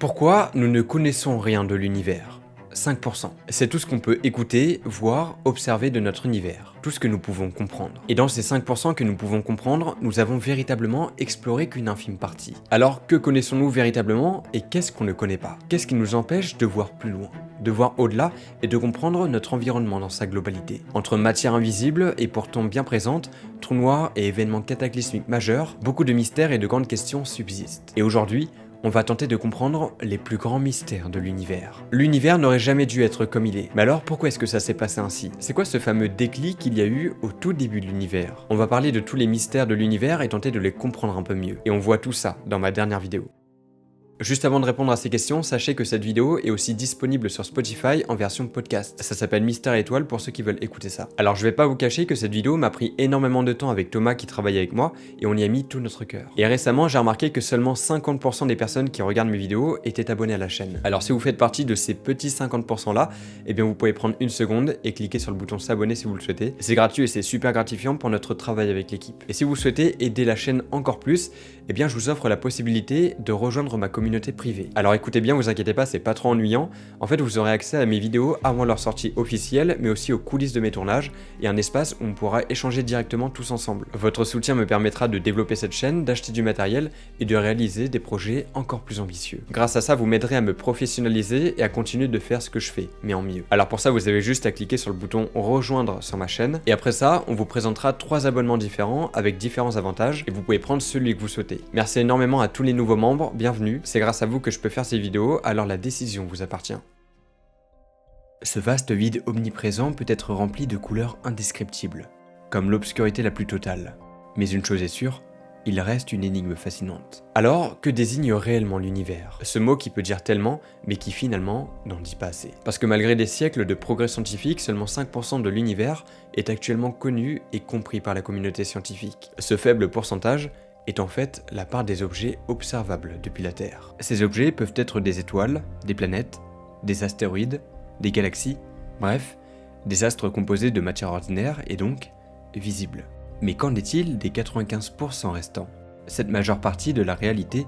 Pourquoi nous ne connaissons rien de l'univers? 5%. C'est tout ce qu'on peut écouter, voir, observer de notre univers. Tout ce que nous pouvons comprendre. Et dans ces 5% que nous pouvons comprendre, nous avons véritablement exploré qu'une infime partie. Alors que connaissons-nous véritablement et qu'est-ce qu'on ne connaît pas? Qu'est-ce qui nous empêche de voir plus loin? De voir au-delà et de comprendre notre environnement dans sa globalité. Entre matière invisible et pourtant bien présente, trous noirs et événements cataclysmiques majeurs, beaucoup de mystères et de grandes questions subsistent. Et aujourd'hui, on va tenter de comprendre les plus grands mystères de l'univers. L'univers n'aurait jamais dû être comme il est. Mais alors pourquoi est-ce que ça s'est passé ainsi? C'est quoi ce fameux déclic qu'il y a eu au tout début de l'univers? On va parler de tous les mystères de l'univers et tenter de les comprendre un peu mieux. Et on voit tout ça dans ma dernière vidéo. Juste avant de répondre à ces questions, sachez que cette vidéo est aussi disponible sur Spotify en version podcast. Ça s'appelle Mystère Étoile pour ceux qui veulent écouter ça. Alors je vais pas vous cacher que cette vidéo m'a pris énormément de temps avec Thomas qui travaille avec moi et on y a mis tout notre cœur. Et récemment j'ai remarqué que seulement 50% des personnes qui regardent mes vidéos étaient abonnées à la chaîne. Alors si vous faites partie de ces petits 50% là, eh bien vous pouvez prendre une seconde et cliquer sur le bouton s'abonner si vous le souhaitez. C'est gratuit et c'est super gratifiant pour notre travail avec l'équipe. Et si vous souhaitez aider la chaîne encore plus, eh bien je vous offre la possibilité de rejoindre ma communauté privée. Alors écoutez bien, vous inquiétez pas, c'est pas trop ennuyant. En fait, vous aurez accès à mes vidéos avant leur sortie officielle, mais aussi aux coulisses de mes tournages, et un espace où on pourra échanger directement tous ensemble. Votre soutien me permettra de développer cette chaîne, d'acheter du matériel et de réaliser des projets encore plus ambitieux. Grâce à ça, vous m'aiderez à me professionnaliser et à continuer de faire ce que je fais, mais en mieux. Alors pour ça, vous avez juste à cliquer sur le bouton rejoindre sur ma chaîne, et après ça, on vous présentera 3 abonnements différents avec différents avantages, et vous pouvez prendre celui que vous souhaitez. Merci énormément à tous les nouveaux membres, bienvenue, c'est grâce à vous que je peux faire ces vidéos, alors la décision vous appartient. Ce vaste vide omniprésent peut être rempli de couleurs indescriptibles, comme l'obscurité la plus totale. Mais une chose est sûre, il reste une énigme fascinante. Alors, que désigne réellement l'univers? Ce mot qui peut dire tellement, mais qui finalement n'en dit pas assez. Parce que malgré des siècles de progrès scientifique, seulement 5% de l'univers est actuellement connu et compris par la communauté scientifique. Ce faible pourcentage est en fait la part des objets observables depuis la Terre. Ces objets peuvent être des étoiles, des planètes, des astéroïdes, des galaxies, bref, des astres composés de matière ordinaire et donc visibles. Mais qu'en est-il des 95% restants? Cette majeure partie de la réalité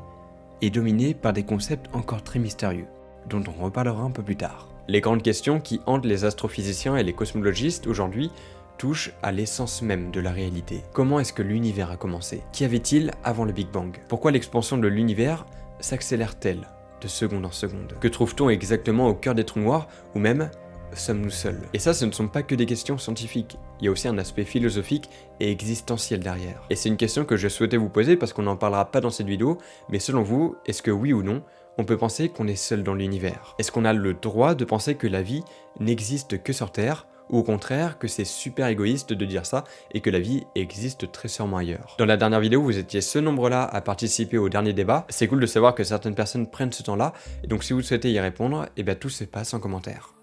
est dominée par des concepts encore très mystérieux, dont on reparlera un peu plus tard. Les grandes questions qui hantent les astrophysiciens et les cosmologistes aujourd'hui touche à l'essence même de la réalité. Comment est-ce que l'univers a commencé? Qu'y avait-il avant le Big Bang? Pourquoi l'expansion de l'univers s'accélère-t-elle de seconde en seconde? Que trouve-t-on exactement au cœur des trous noirs? Ou même, sommes-nous seuls? Et ça, ce ne sont pas que des questions scientifiques. Il y a aussi un aspect philosophique et existentiel derrière. Et c'est une question que je souhaitais vous poser parce qu'on n'en parlera pas dans cette vidéo, mais selon vous, est-ce que oui ou non, on peut penser qu'on est seul dans l'univers? Est-ce qu'on a le droit de penser que la vie n'existe que sur Terre? Ou au contraire que c'est super égoïste de dire ça et que la vie existe très sûrement ailleurs. Dans la dernière vidéo, vous étiez ce nombre-là à participer au dernier débat. C'est cool de savoir que certaines personnes prennent ce temps-là, et donc si vous souhaitez y répondre, et bien tout se passe en commentaire.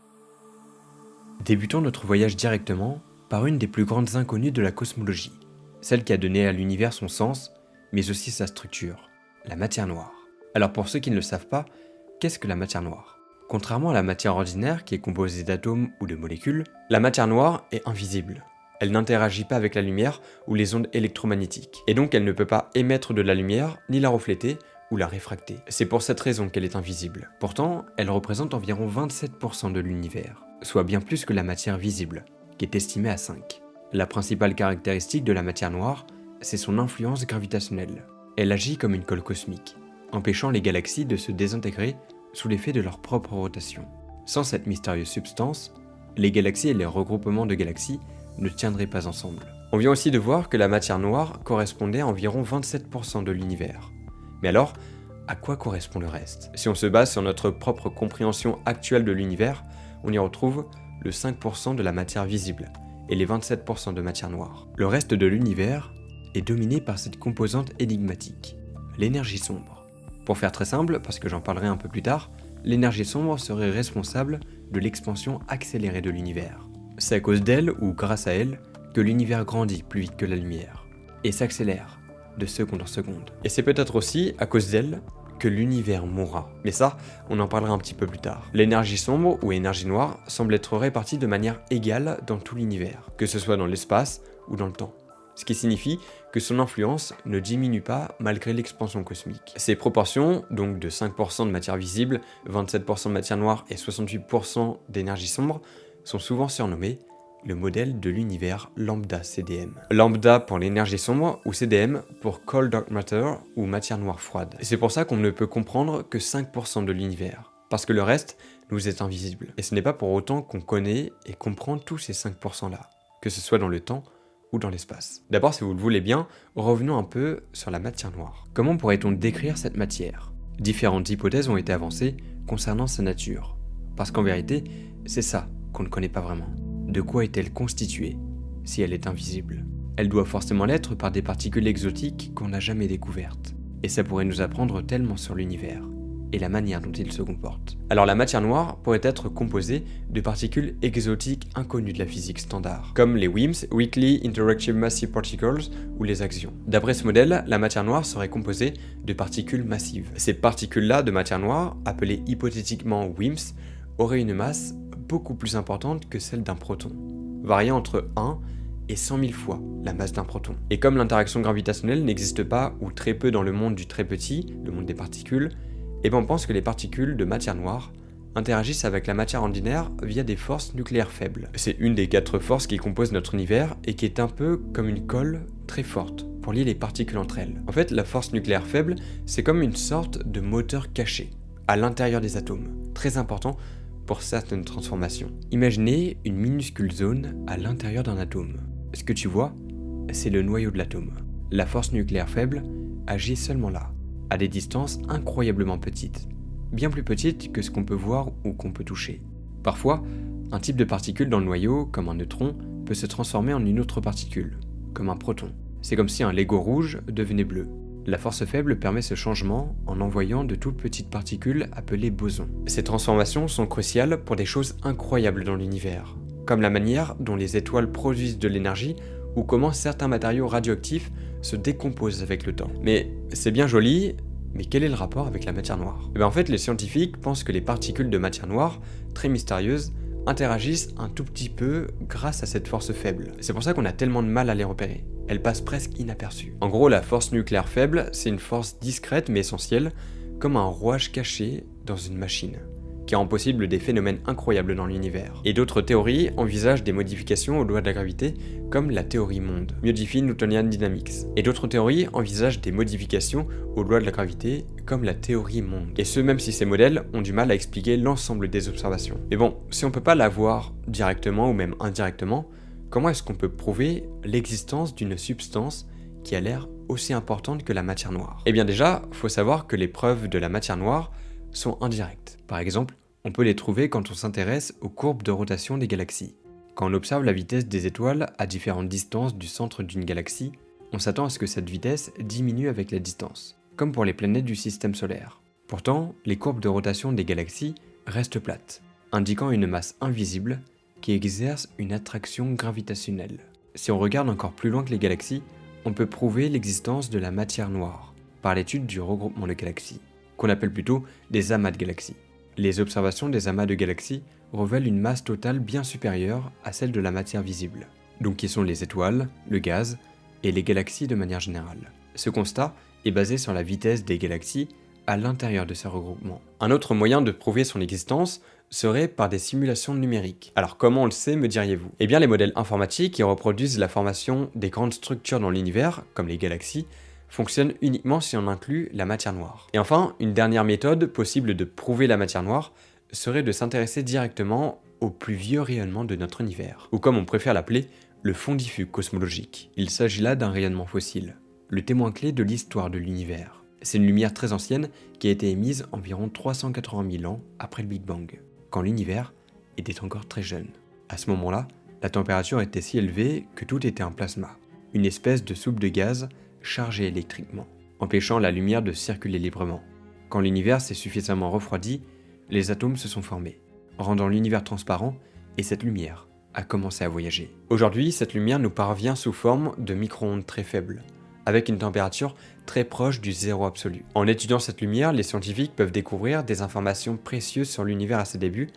Débutons notre voyage directement par une des plus grandes inconnues de la cosmologie, celle qui a donné à l'univers son sens, mais aussi sa structure, la matière noire. Alors pour ceux qui ne le savent pas, qu'est-ce que la matière noire? Contrairement à la matière ordinaire qui est composée d'atomes ou de molécules, la matière noire est invisible. Elle n'interagit pas avec la lumière ou les ondes électromagnétiques, et donc elle ne peut pas émettre de la lumière, ni la refléter ou la réfracter. C'est pour cette raison qu'elle est invisible. Pourtant, elle représente environ 27% de l'univers, soit bien plus que la matière visible, qui est estimée à 5. La principale caractéristique de la matière noire, c'est son influence gravitationnelle. Elle agit comme une colle cosmique, empêchant les galaxies de se désintégrer sous l'effet de leur propre rotation. Sans cette mystérieuse substance, les galaxies et les regroupements de galaxies ne tiendraient pas ensemble. On vient aussi de voir que la matière noire correspondait à environ 27% de l'univers. Mais alors, à quoi correspond le reste? Si on se base sur notre propre compréhension actuelle de l'univers, on y retrouve le 5% de la matière visible et les 27% de matière noire. Le reste de l'univers est dominé par cette composante énigmatique, l'énergie sombre. Pour faire très simple, parce que j'en parlerai un peu plus tard, l'énergie sombre serait responsable de l'expansion accélérée de l'univers. C'est à cause d'elle, ou grâce à elle, que l'univers grandit plus vite que la lumière, et s'accélère de seconde en seconde. Et c'est peut-être aussi à cause d'elle que l'univers mourra. Mais ça, on en parlera un petit peu plus tard. L'énergie sombre, ou énergie noire, semble être répartie de manière égale dans tout l'univers, que ce soit dans l'espace ou dans le temps. ce qui signifie que son influence ne diminue pas malgré l'expansion cosmique. Ces proportions, donc de 5% de matière visible, 27% de matière noire et 68% d'énergie sombre, sont souvent surnommées le modèle de l'univers lambda CDM. Lambda pour l'énergie sombre ou CDM pour Cold Dark Matter ou matière noire froide. C'est pour ça qu'on ne peut comprendre que 5% de l'univers, parce que le reste nous est invisible. Et ce n'est pas pour autant qu'on connaît et comprend tous ces 5% là, que ce soit dans le temps ou dans l'espace. D'abord, si vous le voulez bien, revenons un peu sur la matière noire. Comment pourrait-on décrire cette matière? Différentes hypothèses ont été avancées concernant sa nature, parce qu'en vérité, c'est ça qu'on ne connaît pas vraiment. De quoi est-elle constituée, si elle est invisible? Elle doit forcément l'être par des particules exotiques qu'on n'a jamais découvertes. Et ça pourrait nous apprendre tellement sur l'univers, et la manière dont il se comporte. Alors la matière noire pourrait être composée de particules exotiques inconnues de la physique standard, comme les WIMPs, Weakly Interactive Massive Particles, ou les axions. D'après ce modèle, la matière noire serait composée de particules massives. Ces particules-là de matière noire, appelées hypothétiquement WIMPs, auraient une masse beaucoup plus importante que celle d'un proton, variant entre 1 et 100 000 fois la masse d'un proton. Et comme l'interaction gravitationnelle n'existe pas ou très peu dans le monde du très petit, le monde des particules, et on pense que les particules de matière noire interagissent avec la matière ordinaire via des forces nucléaires faibles. C'est une des 4 forces qui composent notre univers et qui est un peu comme une colle très forte pour lier les particules entre elles. En fait, la force nucléaire faible, c'est comme une sorte de moteur caché à l'intérieur des atomes, très important pour certaines transformations. Imaginez une minuscule zone à l'intérieur d'un atome. Ce que tu vois, c'est le noyau de l'atome. La force nucléaire faible agit seulement là, à des distances incroyablement petites, bien plus petites que ce qu'on peut voir ou qu'on peut toucher. Parfois, un type de particule dans le noyau, comme un neutron, peut se transformer en une autre particule, comme un proton. C'est comme si un Lego rouge devenait bleu. La force faible permet ce changement en envoyant de toutes petites particules appelées bosons. Ces transformations sont cruciales pour des choses incroyables dans l'univers, comme la manière dont les étoiles produisent de l'énergie ou comment certains matériaux radioactifs se décomposent avec le temps. Mais c'est bien joli, mais quel est le rapport avec la matière noire? En fait, les scientifiques pensent que les particules de matière noire, très mystérieuses, interagissent un tout petit peu grâce à cette force faible. C'est pour ça qu'on a tellement de mal à les repérer. Elles passent presque inaperçues. En gros, la force nucléaire faible, c'est une force discrète mais essentielle, comme un rouage caché dans une machine, qui rend possible des phénomènes incroyables dans l'univers. Et d'autres théories envisagent des modifications aux lois de la gravité, comme la théorie monde, Modified Newtonian Dynamics. Et d'autres théories envisagent des modifications aux lois de la gravité, comme la théorie monde. Et ce, même si ces modèles ont du mal à expliquer l'ensemble des observations. Mais bon, si on peut pas la voir directement ou même indirectement, comment est-ce qu'on peut prouver l'existence d'une substance qui a l'air aussi importante que la matière noire? Eh bien déjà, faut savoir que les preuves de la matière noire sont indirectes. Par exemple, on peut les trouver quand on s'intéresse aux courbes de rotation des galaxies. Quand on observe la vitesse des étoiles à différentes distances du centre d'une galaxie, on s'attend à ce que cette vitesse diminue avec la distance, comme pour les planètes du système solaire. Pourtant, les courbes de rotation des galaxies restent plates, indiquant une masse invisible qui exerce une attraction gravitationnelle. Si on regarde encore plus loin que les galaxies, on peut prouver l'existence de la matière noire par l'étude du regroupement de galaxies, qu'on appelle plutôt des amas de galaxies. Les observations des amas de galaxies révèlent une masse totale bien supérieure à celle de la matière visible, donc qui sont les étoiles, le gaz et les galaxies de manière générale. Ce constat est basé sur la vitesse des galaxies à l'intérieur de ces regroupements. Un autre moyen de prouver son existence serait par des simulations numériques. Alors comment on le sait, me diriez-vous? Eh bien les modèles informatiques qui reproduisent la formation des grandes structures dans l'univers, comme les galaxies, fonctionnent uniquement si on inclut la matière noire. Et enfin, une dernière méthode possible de prouver la matière noire serait de s'intéresser directement au plus vieux rayonnement de notre univers, ou comme on préfère l'appeler, le fond diffus cosmologique. Il s'agit là d'un rayonnement fossile, le témoin clé de l'histoire de l'univers. C'est une lumière très ancienne qui a été émise environ 380 000 ans après le Big Bang, quand l'univers était encore très jeune. À ce moment-là, la température était si élevée que tout était un plasma, une espèce de soupe de gaz chargée électriquement, empêchant la lumière de circuler librement. Quand l'univers s'est suffisamment refroidi, les atomes se sont formés, rendant l'univers transparent, et cette lumière a commencé à voyager. Aujourd'hui, cette lumière nous parvient sous forme de micro-ondes très faibles, avec une température très proche du zéro absolu. En étudiant cette lumière, les scientifiques peuvent découvrir des informations précieuses sur l'univers à ses débuts,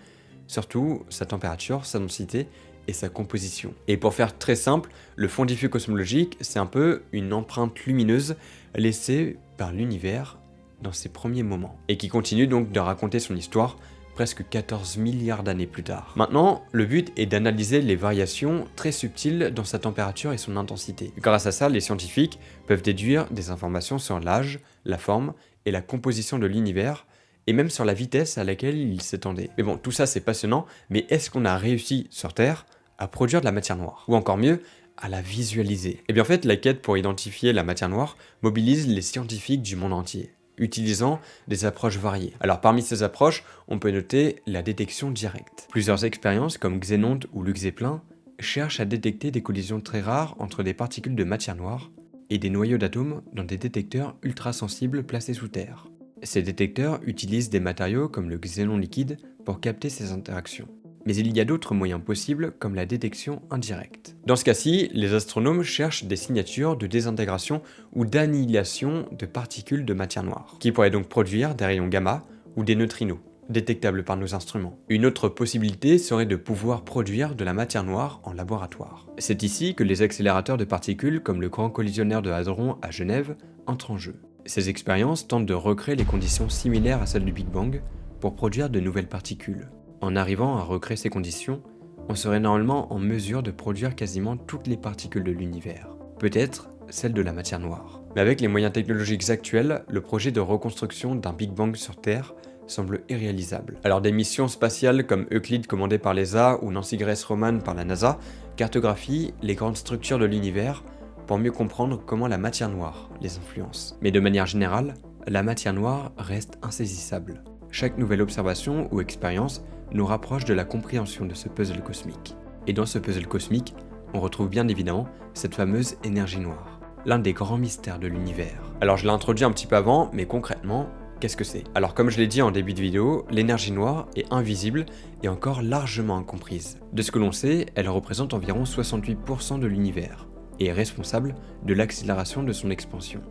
surtout sa température, sa densité et sa composition. Et pour faire très simple, le fond diffus cosmologique, c'est un peu une empreinte lumineuse laissée par l'univers dans ses premiers moments, et qui continue donc de raconter son histoire presque 14 milliards d'années plus tard. Maintenant, le but est d'analyser les variations très subtiles dans sa température et son intensité. Grâce à ça, les scientifiques peuvent déduire des informations sur l'âge, la forme et la composition de l'univers, et même sur la vitesse à laquelle il s'étendait. Mais bon, tout ça c'est passionnant, mais est-ce qu'on a réussi sur Terre à produire de la matière noire? Ou encore mieux, à la visualiser? Et bien en fait, la quête pour identifier la matière noire mobilise les scientifiques du monde entier, utilisant des approches variées. Alors parmi ces approches, on peut noter la détection directe. Plusieurs expériences comme Xenonte ou Luc Zeppelin cherchent à détecter des collisions très rares entre des particules de matière noire et des noyaux d'atomes dans des détecteurs ultra-sensibles placés sous terre. Ces détecteurs utilisent des matériaux comme le xénon liquide pour capter ces interactions. Mais il y a d'autres moyens possibles comme la détection indirecte. Dans ce cas-ci, les astronomes cherchent des signatures de désintégration ou d'annihilation de particules de matière noire, qui pourraient donc produire des rayons gamma ou des neutrinos, détectables par nos instruments. Une autre possibilité serait de pouvoir produire de la matière noire en laboratoire. C'est ici que les accélérateurs de particules comme le Grand Collisionnaire de Hadron à Genève entrent en jeu. Ces expériences tentent de recréer les conditions similaires à celles du Big Bang pour produire de nouvelles particules. En arrivant à recréer ces conditions, on serait normalement en mesure de produire quasiment toutes les particules de l'univers, peut-être celles de la matière noire. Mais avec les moyens technologiques actuels, le projet de reconstruction d'un Big Bang sur Terre semble irréalisable. Alors des missions spatiales comme Euclide commandée par l'ESA ou Nancy Grace Roman par la NASA cartographient les grandes structures de l'univers pour mieux comprendre comment la matière noire les influence. Mais de manière générale, la matière noire reste insaisissable. Chaque nouvelle observation ou expérience nous rapproche de la compréhension de ce puzzle cosmique. Et dans ce puzzle cosmique, on retrouve bien évidemment cette fameuse énergie noire, l'un des grands mystères de l'univers. Alors je l'ai introduit un petit peu avant, mais concrètement, qu'est-ce que c'est? Alors comme je l'ai dit en début de vidéo, l'énergie noire est invisible et encore largement incomprise. De ce que l'on sait, elle représente environ 68% de l'univers et est responsable de l'accélération de son expansion.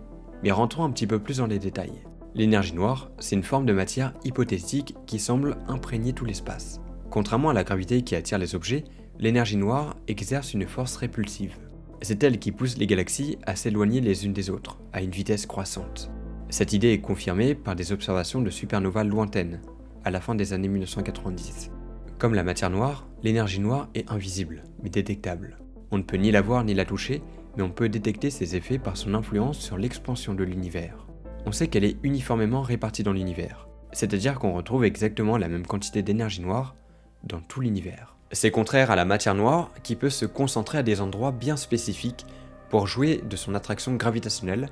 Mais rentrons un petit peu plus dans les détails. L'énergie noire, c'est une forme de matière hypothétique qui semble imprégner tout l'espace. Contrairement à la gravité qui attire les objets, l'énergie noire exerce une force répulsive. C'est elle qui pousse les galaxies à s'éloigner les unes des autres, à une vitesse croissante. Cette idée est confirmée par des observations de supernovas lointaines, à la fin des années 1990. Comme la matière noire, l'énergie noire est invisible, mais détectable. On ne peut ni la voir ni la toucher, mais on peut détecter ses effets par son influence sur l'expansion de l'univers. On sait qu'elle est uniformément répartie dans l'univers, c'est-à-dire qu'on retrouve exactement la même quantité d'énergie noire dans tout l'univers. C'est contraire à la matière noire qui peut se concentrer à des endroits bien spécifiques pour jouer de son attraction gravitationnelle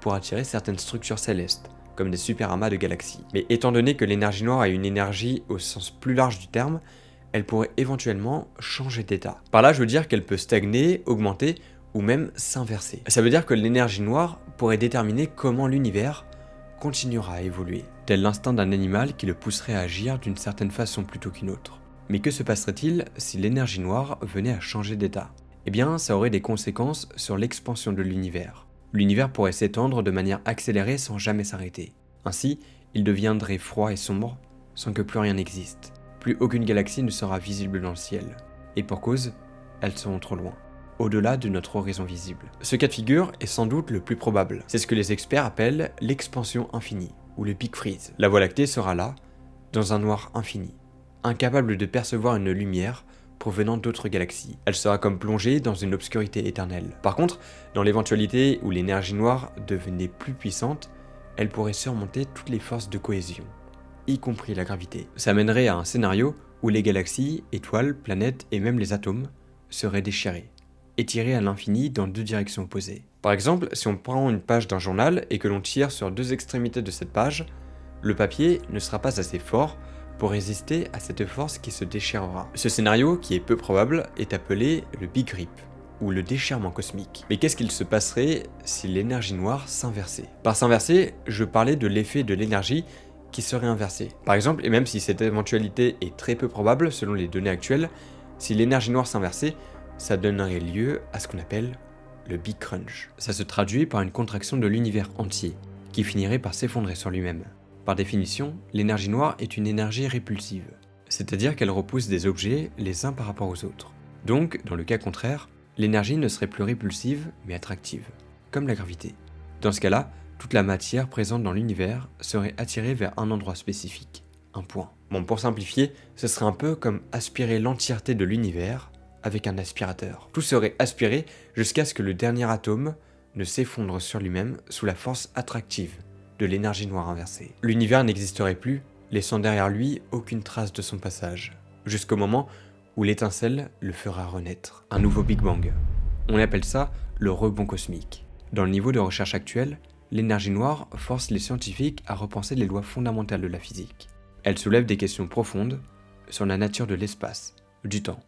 pour attirer certaines structures célestes, comme des superamas de galaxies. Mais étant donné que l'énergie noire a une énergie au sens plus large du terme, elle pourrait éventuellement changer d'état. Par là, je veux dire qu'elle peut stagner, augmenter ou même s'inverser. Ça veut dire que l'énergie noire pourrait déterminer comment l'univers continuera à évoluer, tel l'instinct d'un animal qui le pousserait à agir d'une certaine façon plutôt qu'une autre. Mais que se passerait-il si l'énergie noire venait à changer d'état? Eh bien, ça aurait des conséquences sur l'expansion de l'univers. L'univers pourrait s'étendre de manière accélérée sans jamais s'arrêter. Ainsi, il deviendrait froid et sombre sans que plus rien n'existe. Plus aucune galaxie ne sera visible dans le ciel. Et pour cause, elles seront trop loin, au-delà de notre horizon visible. Ce cas de figure est sans doute le plus probable. C'est ce que les experts appellent l'expansion infinie, ou le Big Freeze. La Voie lactée sera là, dans un noir infini, incapable de percevoir une lumière provenant d'autres galaxies. Elle sera comme plongée dans une obscurité éternelle. Par contre, dans l'éventualité où l'énergie noire devenait plus puissante, elle pourrait surmonter toutes les forces de cohésion, y compris la gravité. Ça mènerait à un scénario où les galaxies, étoiles, planètes et même les atomes seraient déchirés, étirés à l'infini dans deux directions opposées. Par exemple, si on prend une page d'un journal et que l'on tire sur deux extrémités de cette page, le papier ne sera pas assez fort pour résister à cette force qui se déchirera. Ce scénario, qui est peu probable, est appelé le Big Rip, ou le déchirement cosmique. Mais qu'est-ce qu'il se passerait si l'énergie noire s'inversait? Par s'inverser, je parlais de l'effet de l'énergie qui serait inversé. Par exemple, et même si cette éventualité est très peu probable selon les données actuelles, si l'énergie noire s'inversait, ça donnerait lieu à ce qu'on appelle le Big Crunch. Ça se traduit par une contraction de l'univers entier, qui finirait par s'effondrer sur lui-même. Par définition, l'énergie noire est une énergie répulsive, c'est-à-dire qu'elle repousse des objets les uns par rapport aux autres. Donc, dans le cas contraire, l'énergie ne serait plus répulsive, mais attractive, comme la gravité. Dans ce cas-là, toute la matière présente dans l'univers serait attirée vers un endroit spécifique, un point. Bon, pour simplifier, ce serait un peu comme aspirer l'entièreté de l'univers avec un aspirateur. Tout serait aspiré jusqu'à ce que le dernier atome ne s'effondre sur lui-même sous la force attractive de l'énergie noire inversée. L'univers n'existerait plus, laissant derrière lui aucune trace de son passage, jusqu'au moment où l'étincelle le fera renaître. Un nouveau Big Bang. On appelle ça le rebond cosmique. Dans le niveau de recherche actuel, l'énergie noire force les scientifiques à repenser les lois fondamentales de la physique. Elle soulève des questions profondes sur la nature de l'espace, du temps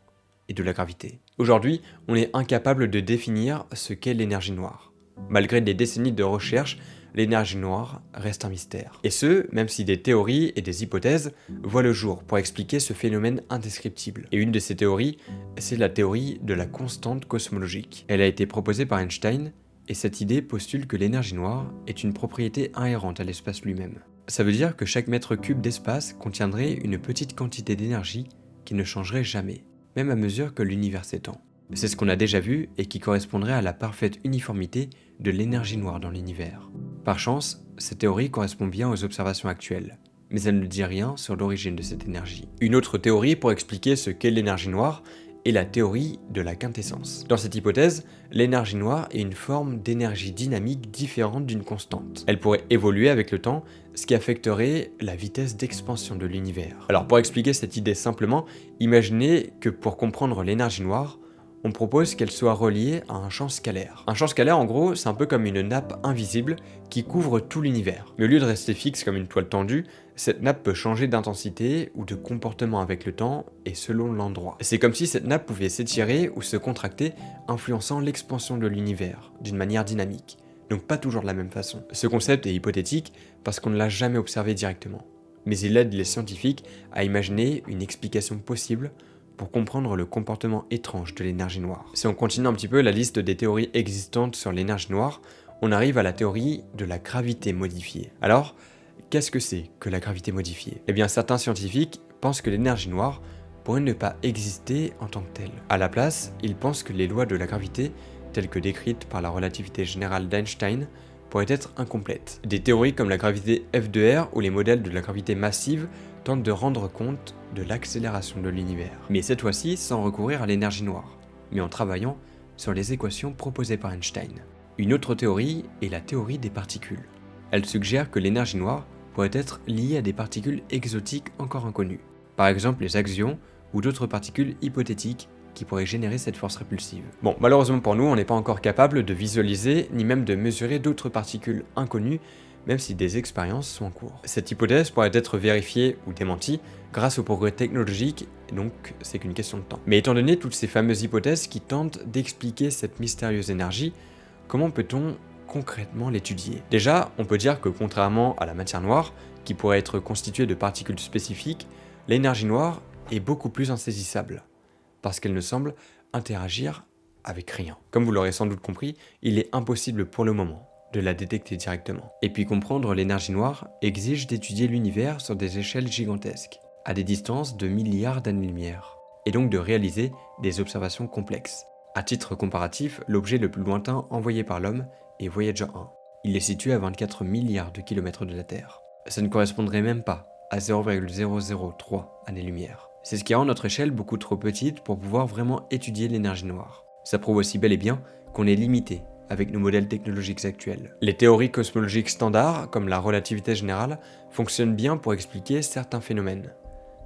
et de la gravité. Aujourd'hui, on est incapable de définir ce qu'est l'énergie noire. Malgré des décennies de recherche, l'énergie noire reste un mystère. Et ce, même si des théories et des hypothèses voient le jour pour expliquer ce phénomène indescriptible. Et une de ces théories, c'est la théorie de la constante cosmologique. Elle a été proposée par Einstein, et cette idée postule que l'énergie noire est une propriété inhérente à l'espace lui-même. Ça veut dire que chaque mètre cube d'espace contiendrait une petite quantité d'énergie qui ne changerait jamais, même à mesure que l'univers s'étend. C'est ce qu'on a déjà vu et qui correspondrait à la parfaite uniformité de l'énergie noire dans l'univers. Par chance, cette théorie correspond bien aux observations actuelles, mais elle ne dit rien sur l'origine de cette énergie. Une autre théorie pour expliquer ce qu'est l'énergie noire est la théorie de la quintessence. Dans cette hypothèse, l'énergie noire est une forme d'énergie dynamique différente d'une constante. Elle pourrait évoluer avec le temps, ce qui affecterait la vitesse d'expansion de l'univers. Alors pour expliquer cette idée simplement, imaginez que pour comprendre l'énergie noire, on propose qu'elle soit reliée à un champ scalaire. Un champ scalaire, en gros, c'est un peu comme une nappe invisible qui couvre tout l'univers. Mais au lieu de rester fixe comme une toile tendue, cette nappe peut changer d'intensité ou de comportement avec le temps et selon l'endroit. C'est comme si cette nappe pouvait s'étirer ou se contracter, influençant l'expansion de l'univers d'une manière dynamique. Donc pas toujours de la même façon. Ce concept est hypothétique parce qu'on ne l'a jamais observé directement. Mais il aide les scientifiques à imaginer une explication possible pour comprendre le comportement étrange de l'énergie noire. Si on continue un petit peu la liste des théories existantes sur l'énergie noire, on arrive à la théorie de la gravité modifiée. Alors, qu'est-ce que c'est que la gravité modifiée? Eh bien, certains scientifiques pensent que l'énergie noire pourrait ne pas exister en tant que telle. À la place, ils pensent que les lois de la gravité, telles que décrites par la relativité générale d'Einstein, pourraient être incomplètes. Des théories comme la gravité F2R ou les modèles de la gravité massive tentent de rendre compte de l'accélération de l'univers. Mais cette fois-ci sans recourir à l'énergie noire, mais en travaillant sur les équations proposées par Einstein. Une autre théorie est la théorie des particules. Elle suggère que l'énergie noire pourrait être liée à des particules exotiques encore inconnues, par exemple les axions ou d'autres particules hypothétiques qui pourraient générer cette force répulsive. Bon, malheureusement pour nous, on n'est pas encore capable de visualiser ni même de mesurer d'autres particules inconnues, même si des expériences sont en cours. Cette hypothèse pourrait être vérifiée ou démentie grâce au progrès technologique, donc c'est qu'une question de temps. Mais étant donné toutes ces fameuses hypothèses qui tentent d'expliquer cette mystérieuse énergie, comment peut-on concrètement l'étudier? Déjà, on peut dire que contrairement à la matière noire, qui pourrait être constituée de particules spécifiques, l'énergie noire est beaucoup plus insaisissable, parce qu'elle ne semble interagir avec rien. Comme vous l'aurez sans doute compris, il est impossible pour le moment de la détecter directement. Et puis comprendre l'énergie noire exige d'étudier l'univers sur des échelles gigantesques, à des distances de milliards d'années-lumière, et donc de réaliser des observations complexes. À titre comparatif, l'objet le plus lointain envoyé par l'homme est Voyager 1. Il est situé à 24 milliards de kilomètres de la Terre. Ça ne correspondrait même pas à 0,003 années-lumière. C'est ce qui rend notre échelle beaucoup trop petite pour pouvoir vraiment étudier l'énergie noire. Ça prouve aussi bel et bien qu'on est limité avec nos modèles technologiques actuels. Les théories cosmologiques standards, comme la relativité générale, fonctionnent bien pour expliquer certains phénomènes,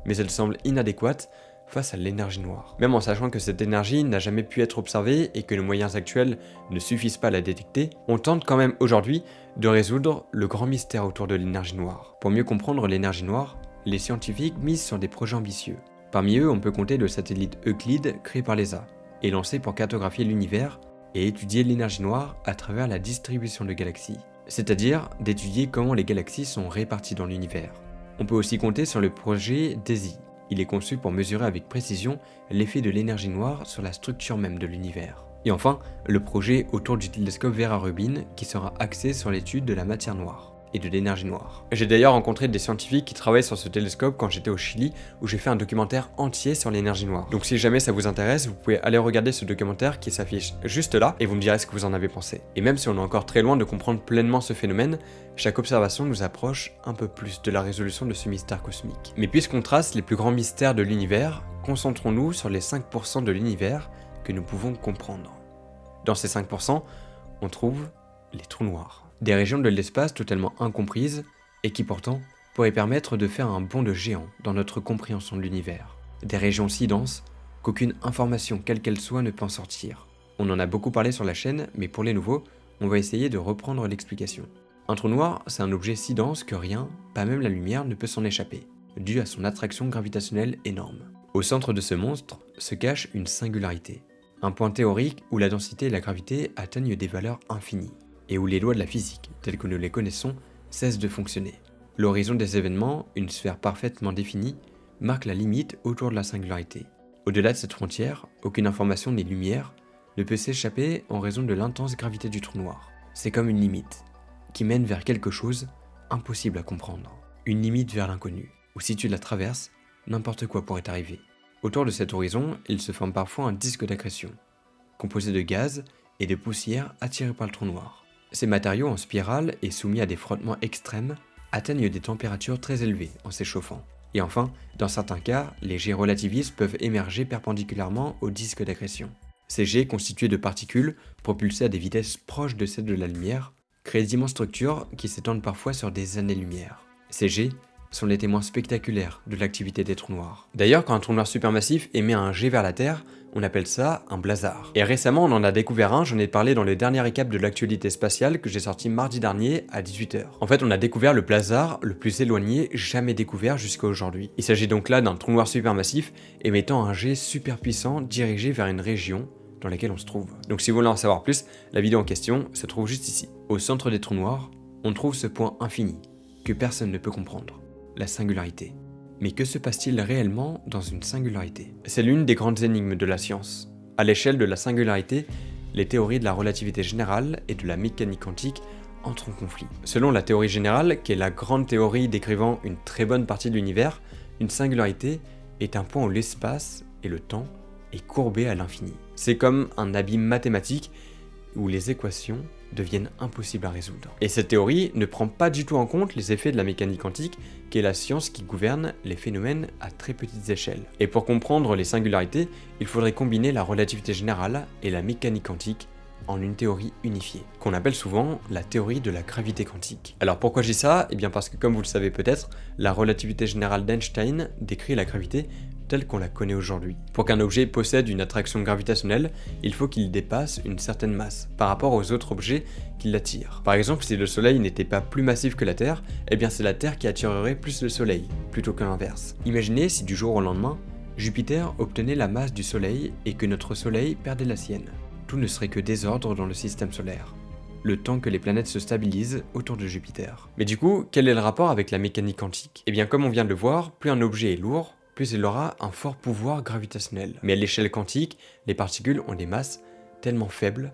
mais elles semblent inadéquates face à l'énergie noire. Même en sachant que cette énergie n'a jamais pu être observée et que nos moyens actuels ne suffisent pas à la détecter, on tente quand même aujourd'hui de résoudre le grand mystère autour de l'énergie noire. Pour mieux comprendre l'énergie noire, les scientifiques misent sur des projets ambitieux. Parmi eux, on peut compter le satellite Euclide créé par l'ESA et lancé pour cartographier l'univers et étudier l'énergie noire à travers la distribution de galaxies, c'est-à-dire d'étudier comment les galaxies sont réparties dans l'univers. On peut aussi compter sur le projet DESI. Il est conçu pour mesurer avec précision l'effet de l'énergie noire sur la structure même de l'univers. Et enfin, le projet autour du télescope Vera Rubin qui sera axé sur l'étude de la matière noire. et de l'énergie noire. J'ai d'ailleurs rencontré des scientifiques qui travaillent sur ce télescope quand j'étais au Chili, où j'ai fait un documentaire entier sur l'énergie noire. Donc si jamais ça vous intéresse, vous pouvez aller regarder ce documentaire qui s'affiche juste là, et vous me direz ce que vous en avez pensé. Et même si on est encore très loin de comprendre pleinement ce phénomène, chaque observation nous approche un peu plus de la résolution de ce mystère cosmique. Mais puisqu'on trace les plus grands mystères de l'univers, concentrons-nous sur les 5% de l'univers que nous pouvons comprendre. Dans ces 5%, on trouve les trous noirs. Des régions de l'espace totalement incomprises et qui pourtant pourraient permettre de faire un bond de géant dans notre compréhension de l'univers. Des régions si denses qu'aucune information quelle qu'elle soit ne peut en sortir. On en a beaucoup parlé sur la chaîne, mais pour les nouveaux, on va essayer de reprendre l'explication. Un trou noir, c'est un objet si dense que rien, pas même la lumière, ne peut s'en échapper, dû à son attraction gravitationnelle énorme. Au centre de ce monstre se cache une singularité, un point théorique où la densité et la gravité atteignent des valeurs infinies, et où les lois de la physique, telles que nous les connaissons, cessent de fonctionner. L'horizon des événements, une sphère parfaitement définie, marque la limite autour de la singularité. Au-delà de cette frontière, aucune information ni lumière ne peut s'échapper en raison de l'intense gravité du trou noir. C'est comme une limite, qui mène vers quelque chose impossible à comprendre. Une limite vers l'inconnu, où si tu la traverses, n'importe quoi pourrait arriver. Autour de cet horizon, il se forme parfois un disque d'accrétion, composé de gaz et de poussière attirés par le trou noir. Ces matériaux en spirale et soumis à des frottements extrêmes atteignent des températures très élevées en s'échauffant. Et enfin, dans certains cas, les jets relativistes peuvent émerger perpendiculairement au disque d'accrétion. Ces jets, constitués de particules propulsées à des vitesses proches de celles de la lumière, créent d'immenses structures qui s'étendent parfois sur des années-lumière. Ces jets sont les témoins spectaculaires de l'activité des trous noirs. D'ailleurs, quand un trou noir supermassif émet un jet vers la Terre, on appelle ça un blazar. Et récemment, on en a découvert un, j'en ai parlé dans le dernier récap de l'actualité spatiale que j'ai sorti mardi dernier à 18 h. En fait, on a découvert le blazar le plus éloigné jamais découvert jusqu'à aujourd'hui. Il s'agit donc là d'un trou noir supermassif émettant un jet super puissant dirigé vers une région dans laquelle on se trouve. Donc si vous voulez en savoir plus, la vidéo en question se trouve juste ici. Au centre des trous noirs, on trouve ce point infini que personne ne peut comprendre, la singularité. Mais que se passe-t-il réellement dans une singularité? C'est l'une des grandes énigmes de la science. À l'échelle de la singularité, les théories de la relativité générale et de la mécanique quantique entrent en conflit. Selon la théorie générale, qui est la grande théorie décrivant une très bonne partie de l'univers, une singularité est un point où l'espace et le temps est courbé à l'infini. C'est comme un abîme mathématique où les équations deviennent impossibles à résoudre. Et cette théorie ne prend pas du tout en compte les effets de la mécanique quantique, qui est la science qui gouverne les phénomènes à très petites échelles. Et pour comprendre les singularités, il faudrait combiner la relativité générale et la mécanique quantique en une théorie unifiée, qu'on appelle souvent la théorie de la gravité quantique. Alors pourquoi je dis ça? Eh bien parce que comme vous le savez peut-être, la relativité générale d'Einstein décrit la gravité telle qu'on la connaît aujourd'hui. Pour qu'un objet possède une attraction gravitationnelle, il faut qu'il dépasse une certaine masse par rapport aux autres objets qui l'attirent. Par exemple, si le Soleil n'était pas plus massif que la Terre, eh bien c'est la Terre qui attirerait plus le Soleil, plutôt que l'inverse. Imaginez si du jour au lendemain, Jupiter obtenait la masse du Soleil et que notre Soleil perdait la sienne. Tout ne serait que désordre dans le système solaire, le temps que les planètes se stabilisent autour de Jupiter. Mais du coup, quel est le rapport avec la mécanique quantique? Eh bien comme on vient de le voir, plus un objet est lourd, plus il aura un fort pouvoir gravitationnel. Mais à l'échelle quantique, les particules ont des masses tellement faibles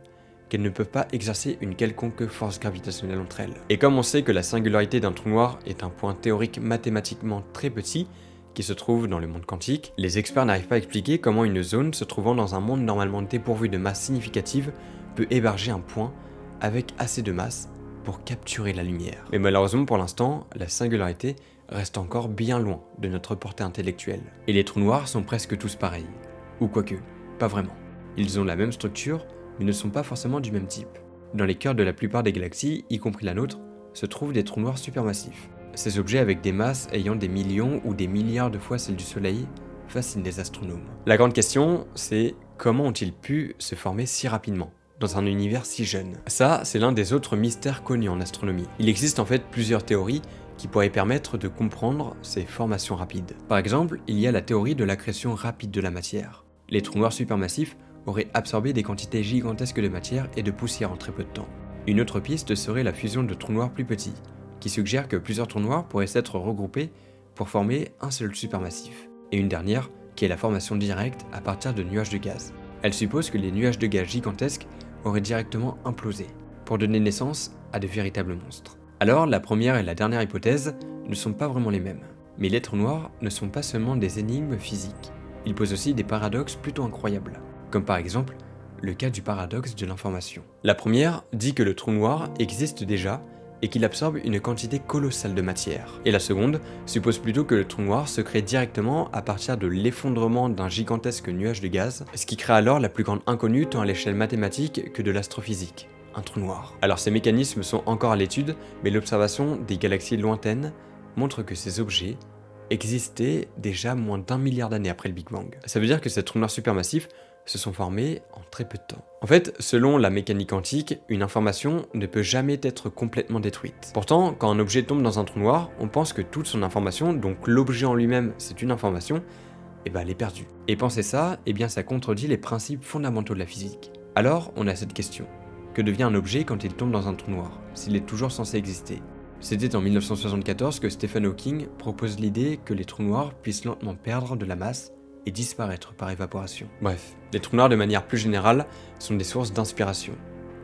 qu'elles ne peuvent pas exercer une quelconque force gravitationnelle entre elles. Et comme on sait que la singularité d'un trou noir est un point théorique mathématiquement très petit, qui se trouve dans le monde quantique, les experts n'arrivent pas à expliquer comment une zone se trouvant dans un monde normalement dépourvu de masse significative peut héberger un point avec assez de masse pour capturer la lumière. Mais malheureusement pour l'instant, la singularité reste encore bien loin de notre portée intellectuelle. Et les trous noirs sont presque tous pareils. Ou quoique, pas vraiment. Ils ont la même structure, mais ne sont pas forcément du même type. Dans les cœurs de la plupart des galaxies, y compris la nôtre, se trouvent des trous noirs supermassifs. Ces objets avec des masses ayant des millions ou des milliards de fois celles du Soleil fascinent les astronomes. La grande question, c'est comment ont-ils pu se former si rapidement dans un univers si jeune? Ça, c'est l'un des autres mystères connus en astronomie. Il existe en fait plusieurs théories qui pourraient permettre de comprendre ces formations rapides. Par exemple, il y a la théorie de l'accrétion rapide de la matière. Les trous noirs supermassifs auraient absorbé des quantités gigantesques de matière et de poussière en très peu de temps. Une autre piste serait la fusion de trous noirs plus petits, qui suggère que plusieurs trous noirs pourraient s'être regroupés pour former un seul supermassif. Et une dernière, qui est la formation directe à partir de nuages de gaz. Elle suppose que les nuages de gaz gigantesques auraient directement implosé, pour donner naissance à de véritables monstres. Alors, la première et la dernière hypothèse ne sont pas vraiment les mêmes. Mais les trous noirs ne sont pas seulement des énigmes physiques, ils posent aussi des paradoxes plutôt incroyables, comme par exemple le cas du paradoxe de l'information. La première dit que le trou noir existe déjà et qu'il absorbe une quantité colossale de matière. Et la seconde suppose plutôt que le trou noir se crée directement à partir de l'effondrement d'un gigantesque nuage de gaz, ce qui crée alors la plus grande inconnue tant à l'échelle mathématique que de l'astrophysique, un trou noir. Alors ces mécanismes sont encore à l'étude, mais l'observation des galaxies lointaines montre que ces objets existaient déjà moins d'1 milliard d'années après le Big Bang. Ça veut dire que ces trous noirs supermassifs se sont formés en très peu de temps. En fait, selon la mécanique quantique, une information ne peut jamais être complètement détruite. Pourtant, quand un objet tombe dans un trou noir, on pense que toute son information, donc l'objet en lui-même c'est une information, elle est perdue. Et penser ça, ça contredit les principes fondamentaux de la physique. Alors, on a cette question. Que devient un objet quand il tombe dans un trou noir, s'il est toujours censé exister? C'était en 1974 que Stephen Hawking propose l'idée que les trous noirs puissent lentement perdre de la masse et disparaître par évaporation. Bref, les trous noirs de manière plus générale sont des sources d'inspiration.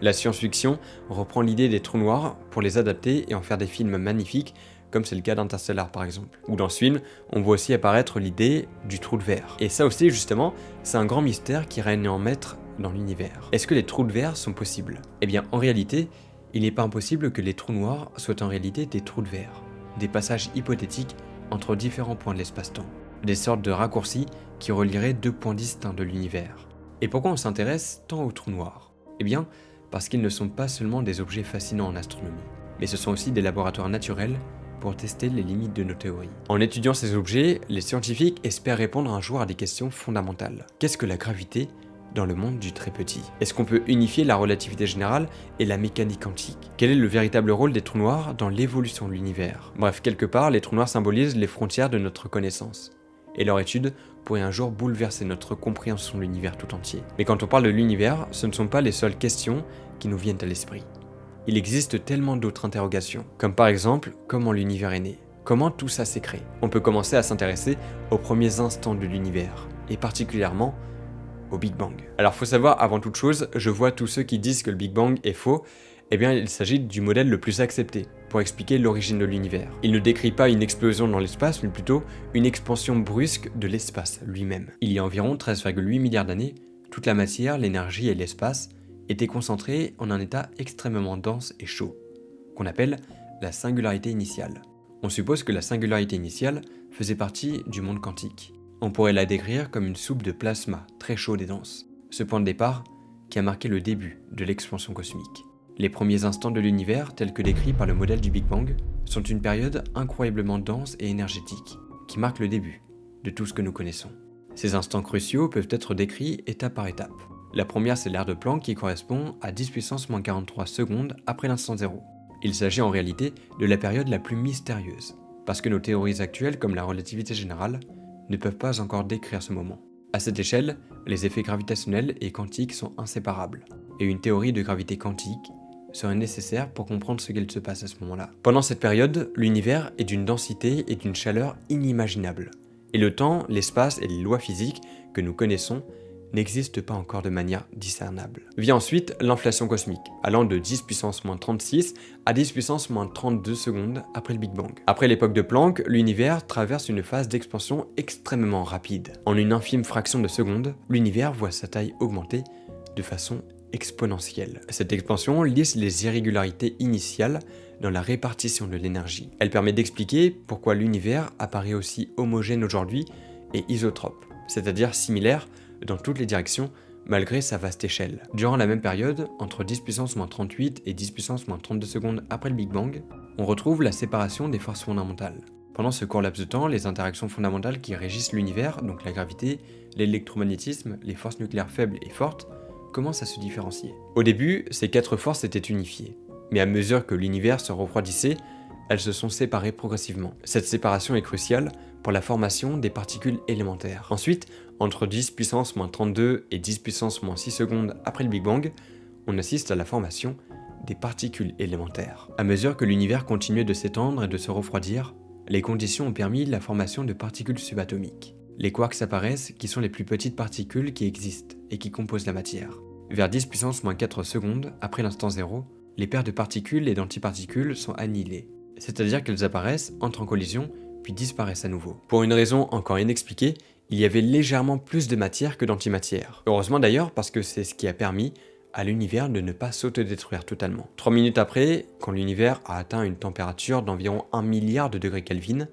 La science-fiction reprend l'idée des trous noirs pour les adapter et en faire des films magnifiques, comme c'est le cas d'Interstellar par exemple. Ou dans ce film, on voit aussi apparaître l'idée du trou de verre. Et ça aussi justement, c'est un grand mystère qui règne en maître dans l'univers. Est-ce que les trous de verre sont possibles? En réalité, il n'est pas impossible que les trous noirs soient en réalité des trous de verre, des passages hypothétiques entre différents points de l'espace-temps, des sortes de raccourcis qui relieraient deux points distincts de l'univers. Et pourquoi on s'intéresse tant aux trous noirs? Parce qu'ils ne sont pas seulement des objets fascinants en astronomie, mais ce sont aussi des laboratoires naturels pour tester les limites de nos théories. En étudiant ces objets, les scientifiques espèrent répondre un jour à des questions fondamentales. Qu'est-ce que la gravité dans le monde du très petit? Est-ce qu'on peut unifier la relativité générale et la mécanique quantique? Quel est le véritable rôle des trous noirs dans l'évolution de l'univers? Bref, quelque part, les trous noirs symbolisent les frontières de notre connaissance. Et leur étude pourrait un jour bouleverser notre compréhension de l'univers tout entier. Mais quand on parle de l'univers, ce ne sont pas les seules questions qui nous viennent à l'esprit. Il existe tellement d'autres interrogations, comme par exemple, comment l'univers est né? Comment tout ça s'est créé? On peut commencer à s'intéresser aux premiers instants de l'univers, et particulièrement au Big Bang. Alors faut savoir, avant toute chose, je vois tous ceux qui disent que le Big Bang est faux, il s'agit du modèle le plus accepté pour expliquer l'origine de l'univers. Il ne décrit pas une explosion dans l'espace, mais plutôt une expansion brusque de l'espace lui-même. Il y a environ 13,8 milliards d'années, toute la matière, l'énergie et l'espace étaient concentrés en un état extrêmement dense et chaud, qu'on appelle la singularité initiale. On suppose que la singularité initiale faisait partie du monde quantique. On pourrait la décrire comme une soupe de plasma très chaude et dense, ce point de départ qui a marqué le début de l'expansion cosmique. Les premiers instants de l'univers, tels que décrits par le modèle du Big Bang, sont une période incroyablement dense et énergétique, qui marque le début de tout ce que nous connaissons. Ces instants cruciaux peuvent être décrits étape par étape. La première, c'est l'ère de Planck qui correspond à 10 puissance moins 43 secondes après l'instant zéro. Il s'agit en réalité de la période la plus mystérieuse, parce que nos théories actuelles, comme la relativité générale, ne peuvent pas encore décrire ce moment. À cette échelle, les effets gravitationnels et quantiques sont inséparables, et une théorie de gravité quantique serait nécessaire pour comprendre ce qu'il se passe à ce moment-là. Pendant cette période, l'univers est d'une densité et d'une chaleur inimaginables, et le temps, l'espace et les lois physiques que nous connaissons n'existent pas encore de manière discernable. Vient ensuite l'inflation cosmique, allant de 10 puissance moins 36 à 10 puissance moins 32 secondes après le Big Bang. Après l'époque de Planck, l'univers traverse une phase d'expansion extrêmement rapide. En une infime fraction de seconde, l'univers voit sa taille augmenter de façon exponentielle. Cette expansion lisse les irrégularités initiales dans la répartition de l'énergie. Elle permet d'expliquer pourquoi l'univers apparaît aussi homogène aujourd'hui et isotrope, c'est-à-dire similaire dans toutes les directions, malgré sa vaste échelle. Durant la même période, entre 10 puissance moins 38 et 10 puissance moins 32 secondes après le Big Bang, on retrouve la séparation des forces fondamentales. Pendant ce court laps de temps, les interactions fondamentales qui régissent l'univers, donc la gravité, l'électromagnétisme, les forces nucléaires faibles et fortes, commencent à se différencier. Au début, ces quatre forces étaient unifiées, mais à mesure que l'univers se refroidissait, elles se sont séparées progressivement. Cette séparation est cruciale pour la formation des particules élémentaires. Ensuite, entre 10 puissance moins 32 et 10 puissance moins 6 secondes après le Big Bang, on assiste à la formation des particules élémentaires. À mesure que l'univers continuait de s'étendre et de se refroidir, les conditions ont permis la formation de particules subatomiques. Les quarks apparaissent, qui sont les plus petites particules qui existent et qui composent la matière. Vers 10 puissance moins 4 secondes après l'instant zéro, les paires de particules et d'antiparticules sont annihilées, c'est-à-dire qu'elles apparaissent, entrent en collision, puis disparaissent à nouveau. Pour une raison encore inexpliquée, il y avait légèrement plus de matière que d'antimatière. Heureusement d'ailleurs, parce que c'est ce qui a permis à l'univers de ne pas s'autodétruire totalement. 3 minutes après, quand l'univers a atteint une température d'environ 1 milliard de degrés Kelvin,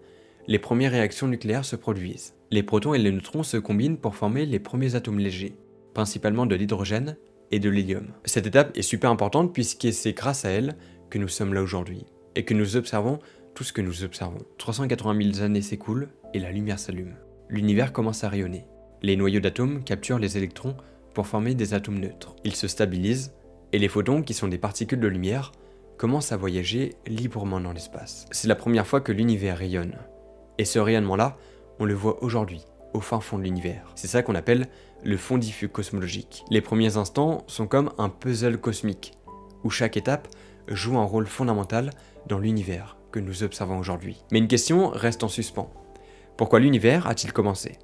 les premières réactions nucléaires se produisent. Les protons et les neutrons se combinent pour former les premiers atomes légers, principalement de l'hydrogène et de l'hélium. Cette étape est super importante puisque c'est grâce à elle que nous sommes là aujourd'hui, et que nous observons tout ce que nous observons. 380 000 années s'écoulent et la lumière s'allume. L'univers commence à rayonner. Les noyaux d'atomes capturent les électrons pour former des atomes neutres. Ils se stabilisent, et les photons, qui sont des particules de lumière, commencent à voyager librement dans l'espace. C'est la première fois que l'univers rayonne. Et ce rayonnement-là, on le voit aujourd'hui, au fin fond de l'univers. C'est ça qu'on appelle le fond diffus cosmologique. Les premiers instants sont comme un puzzle cosmique, où chaque étape joue un rôle fondamental dans l'univers que nous observons aujourd'hui. Mais une question reste en suspens. Pourquoi l'univers a-t-il commencé ?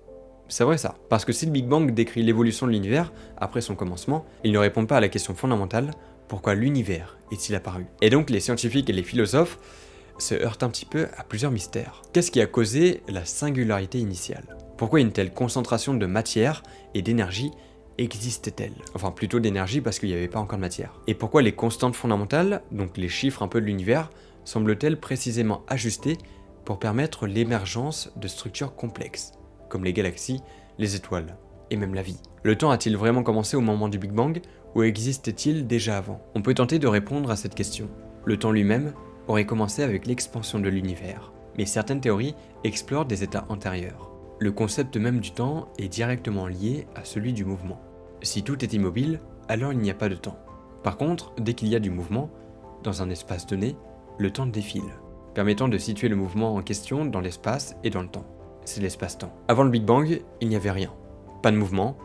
C'est vrai ça, parce que si le Big Bang décrit l'évolution de l'univers après son commencement, il ne répond pas à la question fondamentale, pourquoi l'univers est-il apparu ? Et donc les scientifiques et les philosophes se heurtent un petit peu à plusieurs mystères. Qu'est-ce qui a causé la singularité initiale ? Pourquoi une telle concentration de matière et d'énergie existe-t-elle ? Enfin plutôt d'énergie parce qu'il n'y avait pas encore de matière. Et pourquoi les constantes fondamentales, donc les chiffres un peu de l'univers, semblent-elles précisément ajustées pour permettre l'émergence de structures complexes, comme les galaxies, les étoiles, et même la vie. Le temps a-t-il vraiment commencé au moment du Big Bang, ou existait-il déjà avant ? On peut tenter de répondre à cette question. Le temps lui-même aurait commencé avec l'expansion de l'univers, mais certaines théories explorent des états antérieurs. Le concept même du temps est directement lié à celui du mouvement. Si tout est immobile, alors il n'y a pas de temps. Par contre, dès qu'il y a du mouvement, dans un espace donné, le temps défile, permettant de situer le mouvement en question dans l'espace et dans le temps. C'est l'espace-temps. Avant le Big Bang, il n'y avait rien. Pas de mouvement,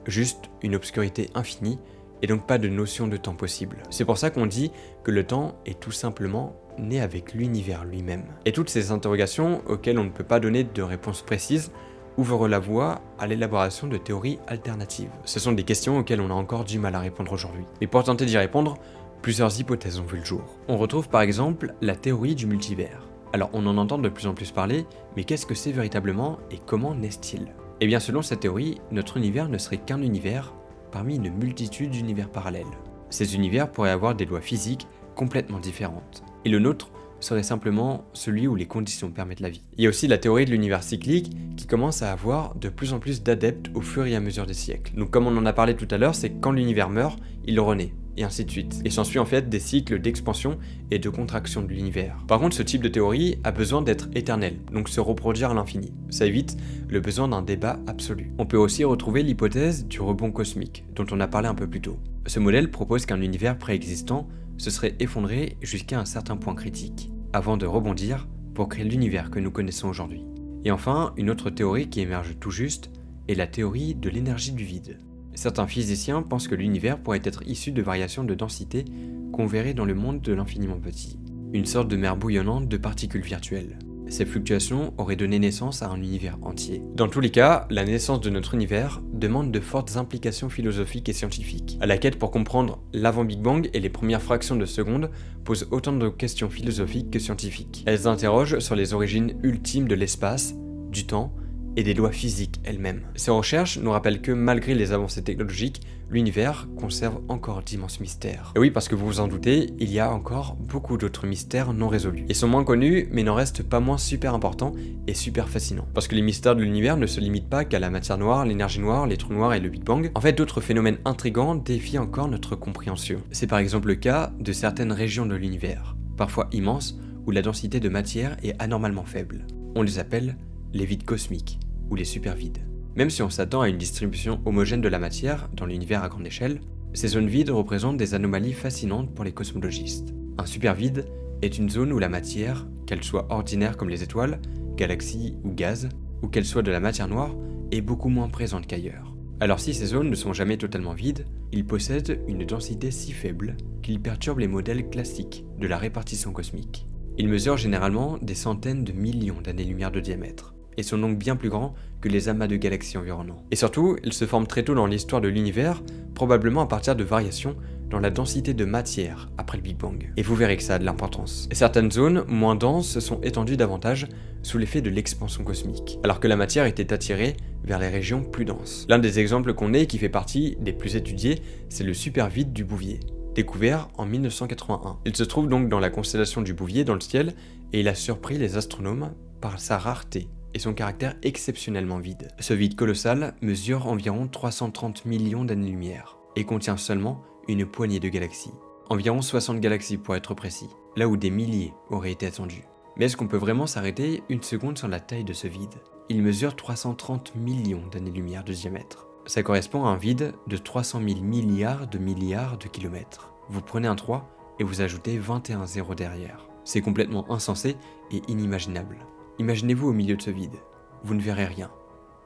juste une obscurité infinie, et donc pas de notion de temps possible. C'est pour ça qu'on dit que le temps est tout simplement né avec l'univers lui-même. Et toutes ces interrogations, auxquelles on ne peut pas donner de réponse précise, ouvrent la voie à l'élaboration de théories alternatives. Ce sont des questions auxquelles on a encore du mal à répondre aujourd'hui. Mais pour tenter d'y répondre, plusieurs hypothèses ont vu le jour. On retrouve par exemple la théorie du multivers. Alors on en entend de plus en plus parler, mais qu'est-ce que c'est véritablement et comment naissent-ils ? Eh bien selon cette théorie, notre univers ne serait qu'un univers parmi une multitude d'univers parallèles. Ces univers pourraient avoir des lois physiques complètement différentes. Et le nôtre serait simplement celui où les conditions permettent la vie. Il y a aussi la théorie de l'univers cyclique qui commence à avoir de plus en plus d'adeptes au fur et à mesure des siècles. Donc comme on en a parlé tout à l'heure, c'est que quand l'univers meurt, il renaît, et ainsi de suite. Et s'ensuit en fait des cycles d'expansion et de contraction de l'univers. Par contre, ce type de théorie a besoin d'être éternel, donc se reproduire à l'infini. Ça évite le besoin d'un débat absolu. On peut aussi retrouver l'hypothèse du rebond cosmique, dont on a parlé un peu plus tôt. Ce modèle propose qu'un univers préexistant se serait effondré jusqu'à un certain point critique, avant de rebondir pour créer l'univers que nous connaissons aujourd'hui. Et enfin, une autre théorie qui émerge tout juste est la théorie de l'énergie du vide. Certains physiciens pensent que l'univers pourrait être issu de variations de densité qu'on verrait dans le monde de l'infiniment petit, une sorte de mer bouillonnante de particules virtuelles. Ces fluctuations auraient donné naissance à un univers entier. Dans tous les cas, la naissance de notre univers demande de fortes implications philosophiques et scientifiques. La quête pour comprendre l'avant-Big Bang et les premières fractions de seconde pose autant de questions philosophiques que scientifiques. Elles interrogent sur les origines ultimes de l'espace, du temps et des lois physiques elles-mêmes. Ces recherches nous rappellent que malgré les avancées technologiques, l'univers conserve encore d'immenses mystères. Et oui, parce que vous vous en doutez, il y a encore beaucoup d'autres mystères non résolus. Ils sont moins connus, mais n'en restent pas moins super importants et super fascinants. Parce que les mystères de l'univers ne se limitent pas qu'à la matière noire, l'énergie noire, les trous noirs et le Big Bang. En fait, d'autres phénomènes intrigants défient encore notre compréhension. C'est par exemple le cas de certaines régions de l'univers, parfois immenses, où la densité de matière est anormalement faible. On les appelle les vides cosmiques, ou les supervides. Même si on s'attend à une distribution homogène de la matière dans l'univers à grande échelle, ces zones vides représentent des anomalies fascinantes pour les cosmologistes. Un supervide est une zone où la matière, qu'elle soit ordinaire comme les étoiles, galaxies ou gaz, ou qu'elle soit de la matière noire, est beaucoup moins présente qu'ailleurs. Alors si ces zones ne sont jamais totalement vides, ils possèdent une densité si faible qu'ils perturbent les modèles classiques de la répartition cosmique. Ils mesurent généralement des centaines de millions d'années-lumière de diamètre, et sont donc bien plus grands que les amas de galaxies environnants. Et surtout, ils se forment très tôt dans l'histoire de l'univers, probablement à partir de variations dans la densité de matière après le Big Bang. Et vous verrez que ça a de l'importance. Et certaines zones moins denses se sont étendues davantage sous l'effet de l'expansion cosmique, alors que la matière était attirée vers les régions plus denses. L'un des exemples qu'on ait qui fait partie des plus étudiés, c'est le supervide du Bouvier, découvert en 1981. Il se trouve donc dans la constellation du Bouvier dans le ciel, et il a surpris les astronomes par sa rareté et son caractère exceptionnellement vide. Ce vide colossal mesure environ 330 millions d'années-lumière et contient seulement une poignée de galaxies. Environ 60 galaxies pour être précis, là où des milliers auraient été attendus. Mais est-ce qu'on peut vraiment s'arrêter une seconde sur la taille de ce vide? Il mesure 330 millions d'années-lumière de diamètre. Ça correspond à un vide de 300 000 milliards de kilomètres. Vous prenez un 3 et vous ajoutez 21 zéros derrière. C'est complètement insensé et inimaginable. Imaginez-vous au milieu de ce vide. Vous ne verrez rien,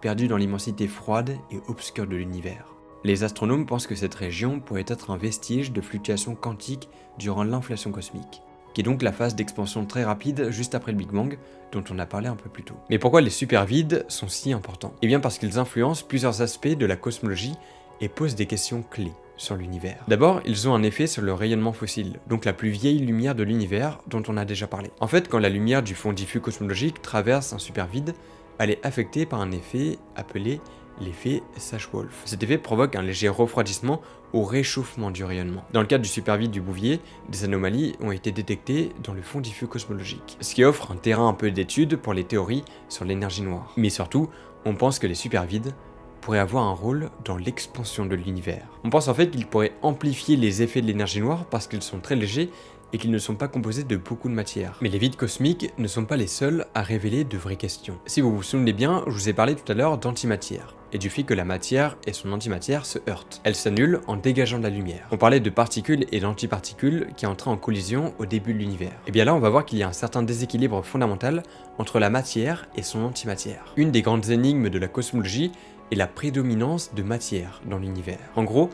perdu dans l'immensité froide et obscure de l'univers. Les astronomes pensent que cette région pourrait être un vestige de fluctuations quantiques durant l'inflation cosmique, qui est donc la phase d'expansion très rapide juste après le Big Bang, dont on a parlé un peu plus tôt. Mais pourquoi les supervides sont si importants? Eh bien parce qu'ils influencent plusieurs aspects de la cosmologie et posent des questions clés sur l'univers. D'abord, ils ont un effet sur le rayonnement fossile, donc la plus vieille lumière de l'univers dont on a déjà parlé. En fait, quand la lumière du fond diffus cosmologique traverse un supervide, elle est affectée par un effet appelé l'effet Sache-Whorf. Cet effet provoque un léger refroidissement au réchauffement du rayonnement. Dans le cadre du supervide du Bouvier, des anomalies ont été détectées dans le fond diffus cosmologique, ce qui offre un terrain un peu d'étude pour les théories sur l'énergie noire. Mais surtout, on pense que les supervides pourraient avoir un rôle dans l'expansion de l'univers. On pense en fait qu'ils pourraient amplifier les effets de l'énergie noire parce qu'ils sont très légers et qu'ils ne sont pas composés de beaucoup de matière. Mais les vides cosmiques ne sont pas les seuls à révéler de vraies questions. Si vous vous souvenez bien, je vous ai parlé tout à l'heure d'antimatière, et du fait que la matière et son antimatière se heurtent. Elles s'annulent en dégageant de la lumière. On parlait de particules et d'antiparticules qui entraient en collision au début de l'univers. Et bien là, on va voir qu'il y a un certain déséquilibre fondamental entre la matière et son antimatière. Une des grandes énigmes de la cosmologie est la prédominance de matière dans l'univers. En gros,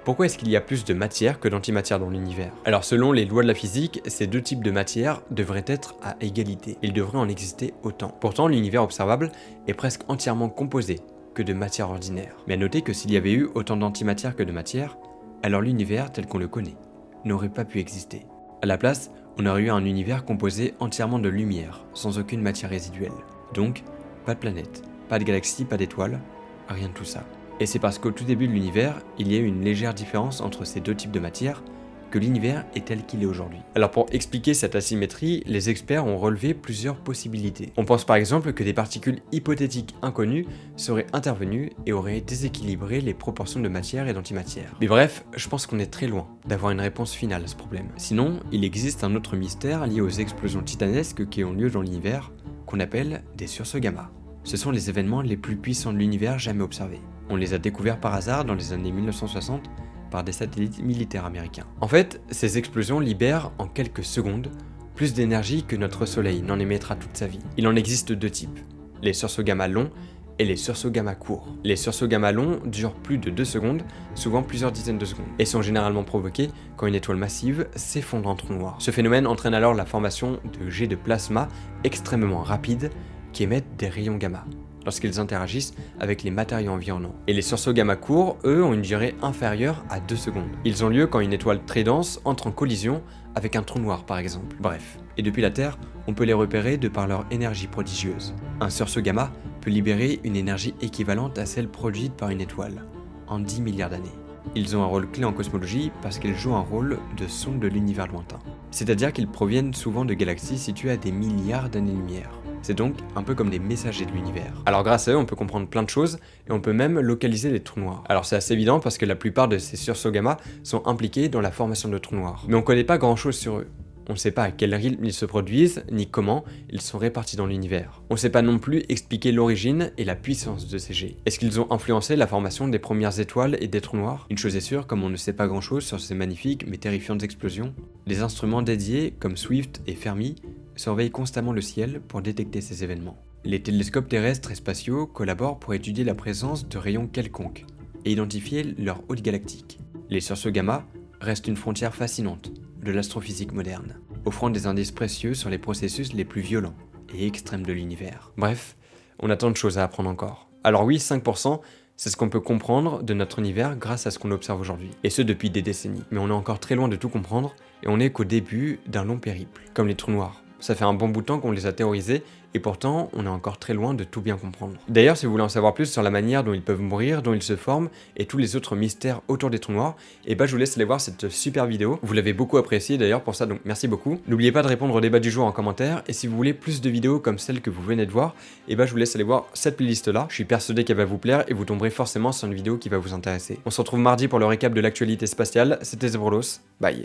pourquoi est-ce qu'il y a plus de matière que d'antimatière dans l'univers? Alors selon les lois de la physique, ces deux types de matière devraient être à égalité. Il devrait en exister autant. Pourtant, l'univers observable est presque entièrement composé que de matière ordinaire. Mais à noter que s'il y avait eu autant d'antimatière que de matière, alors l'univers tel qu'on le connaît n'aurait pas pu exister. À la place, on aurait eu un univers composé entièrement de lumière, sans aucune matière résiduelle. Donc, pas de planète, pas de galaxie, pas d'étoiles, rien de tout ça. Et c'est parce qu'au tout début de l'univers, il y a eu une légère différence entre ces deux types de matière que l'univers est tel qu'il est aujourd'hui. Alors pour expliquer cette asymétrie, les experts ont relevé plusieurs possibilités. On pense par exemple que des particules hypothétiques inconnues seraient intervenues et auraient déséquilibré les proportions de matière et d'antimatière. Mais bref, je pense qu'on est très loin d'avoir une réponse finale à ce problème. Sinon, il existe un autre mystère lié aux explosions titanesques qui ont lieu dans l'univers, qu'on appelle des sursauts gamma. Ce sont les événements les plus puissants de l'univers jamais observés. On les a découverts par hasard dans les années 1960 par des satellites militaires américains. En fait, ces explosions libèrent en quelques secondes plus d'énergie que notre Soleil n'en émettra toute sa vie. Il en existe deux types, les sursauts gamma longs et les sursauts gamma courts. Les sursauts gamma longs durent plus de 2 secondes, souvent plusieurs dizaines de secondes, et sont généralement provoqués quand une étoile massive s'effondre en trou noir. Ce phénomène entraîne alors la formation de jets de plasma extrêmement rapides qui émettent des rayons gamma lorsqu'ils interagissent avec les matériaux environnants. Et les sursauts gamma courts, eux, ont une durée inférieure à 2 secondes. Ils ont lieu quand une étoile très dense entre en collision avec un trou noir par exemple. Bref, et depuis la Terre, on peut les repérer de par leur énergie prodigieuse. Un sursaut gamma peut libérer une énergie équivalente à celle produite par une étoile, en 10 milliards d'années. Ils ont un rôle clé en cosmologie parce qu'ils jouent un rôle de sonde de l'univers lointain. C'est-à-dire qu'ils proviennent souvent de galaxies situées à des milliards d'années-lumière. C'est donc un peu comme des messagers de l'univers. Alors grâce à eux, on peut comprendre plein de choses et on peut même localiser les trous noirs. Alors c'est assez évident parce que la plupart de ces sursauts gamma sont impliqués dans la formation de trous noirs. Mais on connaît pas grand chose sur eux. On ne sait pas à quel rythme ils se produisent, ni comment ils sont répartis dans l'univers. On ne sait pas non plus expliquer l'origine et la puissance de ces jets. Est-ce qu'ils ont influencé la formation des premières étoiles et des trous noirs? Une chose est sûre, comme on ne sait pas grand chose sur ces magnifiques mais terrifiantes explosions, les instruments dédiés comme Swift et Fermi surveillent constamment le ciel pour détecter ces événements. Les télescopes terrestres et spatiaux collaborent pour étudier la présence de rayons quelconques et identifier leur hôte galactique. Les sursauts gamma restent une frontière fascinante de l'astrophysique moderne, offrant des indices précieux sur les processus les plus violents et extrêmes de l'univers. Bref, on a tant de choses à apprendre encore. Alors oui, 5%, C'est ce qu'on peut comprendre de notre univers grâce à ce qu'on observe aujourd'hui, et ce depuis des décennies. Mais on est encore très loin de tout comprendre, et on n'est qu'au début d'un long périple, comme les trous noirs. Ça fait un bon bout de temps qu'on les a théorisés, et pourtant, on est encore très loin de tout bien comprendre. D'ailleurs, si vous voulez en savoir plus sur la manière dont ils peuvent mourir, dont ils se forment, et tous les autres mystères autour des trous noirs, et bah je vous laisse aller voir cette super vidéo. Vous l'avez beaucoup appréciée d'ailleurs pour ça, donc merci beaucoup. N'oubliez pas de répondre au débat du jour en commentaire, et si vous voulez plus de vidéos comme celle que vous venez de voir, et bah je vous laisse aller voir cette playlist là. Je suis persuadé qu'elle va vous plaire, et vous tomberez forcément sur une vidéo qui va vous intéresser. On se retrouve mardi pour le récap de l'actualité spatiale. C'était Zebrolos, bye.